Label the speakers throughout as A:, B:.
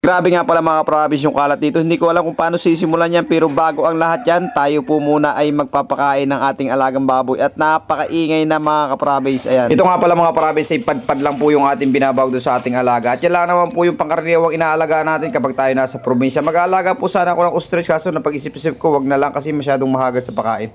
A: Grabe nga pala mga kaprabis yung kalat dito. Hindi ko alam kung paano sisimulan yan, pero bago ang lahat yan, tayo po muna ay magpapakain ng ating alagang baboy at napakaingay na mga kaprabis. Ayan. Ito nga pala mga kaprabis ay padpad lang po yung ating binabawag doon sa ating alaga. At yan lang naman po yung pangkaraniwang inaalagaan natin kapag tayo nasa probinsya. Mag-aalaga po sana ako ng ostrich, kaso napag-isip-isip ko wag na lang kasi masyadong mahagal sa pakain.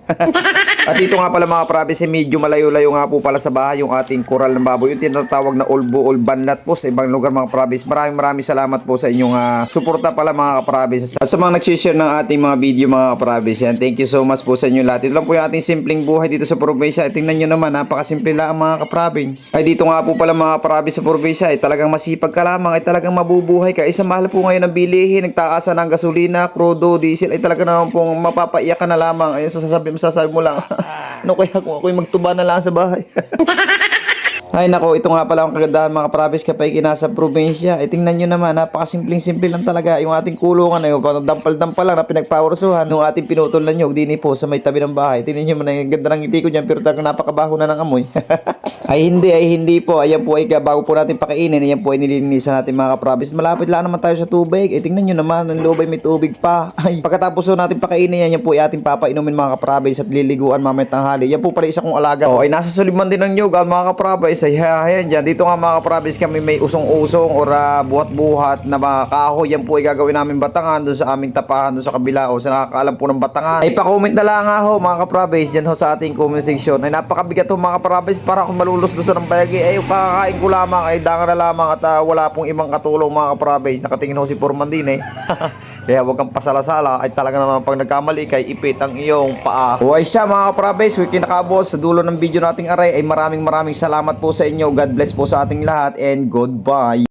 A: At dito nga pala mga kaprabis ay medyo malayo-layo nga po pala sa bahay yung ating koral ng baboy. Yung tinatawag na olbo o banlat po sa ibang lugar mga kaprabis. Maraming salamat po sa inyong suporta pala mga kaprabis. At sa mga nag-share ng ating mga video mga kaprabis, yan, thank you so much po sa inyo lahat. Ito lang po yung ating simpleng buhay dito sa probinsya. Tingnan nyo naman, napakasimple lang mga kaprabis. Ay dito nga po pala mga kaprabis sa probinsya ay talagang masipag ka lamang, ay talagang mabubuhay ka. Isa mahal po ngayon ang bilihin, nagtaasan ng gasolina, crudo, diesel, ay talaga naman pong mapapaiyak ka na lamang. Ayun, masasabi mo lang, ano kaya kung ako'y magtuba na lang sa bahay. Ay nako, ito nga pala ang kagandahan mga kaprabis kapag nasa probinsya. Eh tingnan nyo naman, napakasimpleng-simple lang talaga. Yung ating kulungan ay dampal-dampal lang na pinagpawarsuhan. Yung ating pinutol na nyog, dini po sa may tabi ng bahay. Tingnan nyo man, ang ganda ng ngiti ko dyan, pero talagang napakabaho na ng amoy. ay hindi po. Ayan po ay bago po natin pakainin. Ayan po ay nililinisan natin mga kaprabis. Malapit lang naman tayo sa tubig. Eh tingnan nyo naman, ang loob ay may tubig pa. Ay pagkatapos po natin pakainin yan po ay ating papainumin mga kaprabis at liliguan mamaya tanghali. Yan po pala isa kong alaga. Oh, ay nasa suliman din ng nyog mga kaprabis. Ayan dyan. Dito nga mga kaprabis kami may usong-usong or buhat-buhat na mga kahoy. Yan po ay gagawin namin batangan doon sa aming tapahan doon sa kabila o sa nakakaalam po ng batangan. Ay pa-comment na lang ho mga kaprabis dyan ho sa ating comment section. Ay napakabigat ho mga kaprabis para kung malulus doon ng bayagi. Ay kakakain ko lamang ay danga na lamang at wala pong ibang katulong mga kaprabis. Nakatingin ho si Foreman din eh. Kaya huwag kang pasalasala ay talaga naman pag nagkamali kay ipit ang iyong paa. O ay siya mga kaprabis, kinakabos sa dulo ng video nating aray ay maraming salamat po sa inyo. God bless po sa ating lahat and goodbye.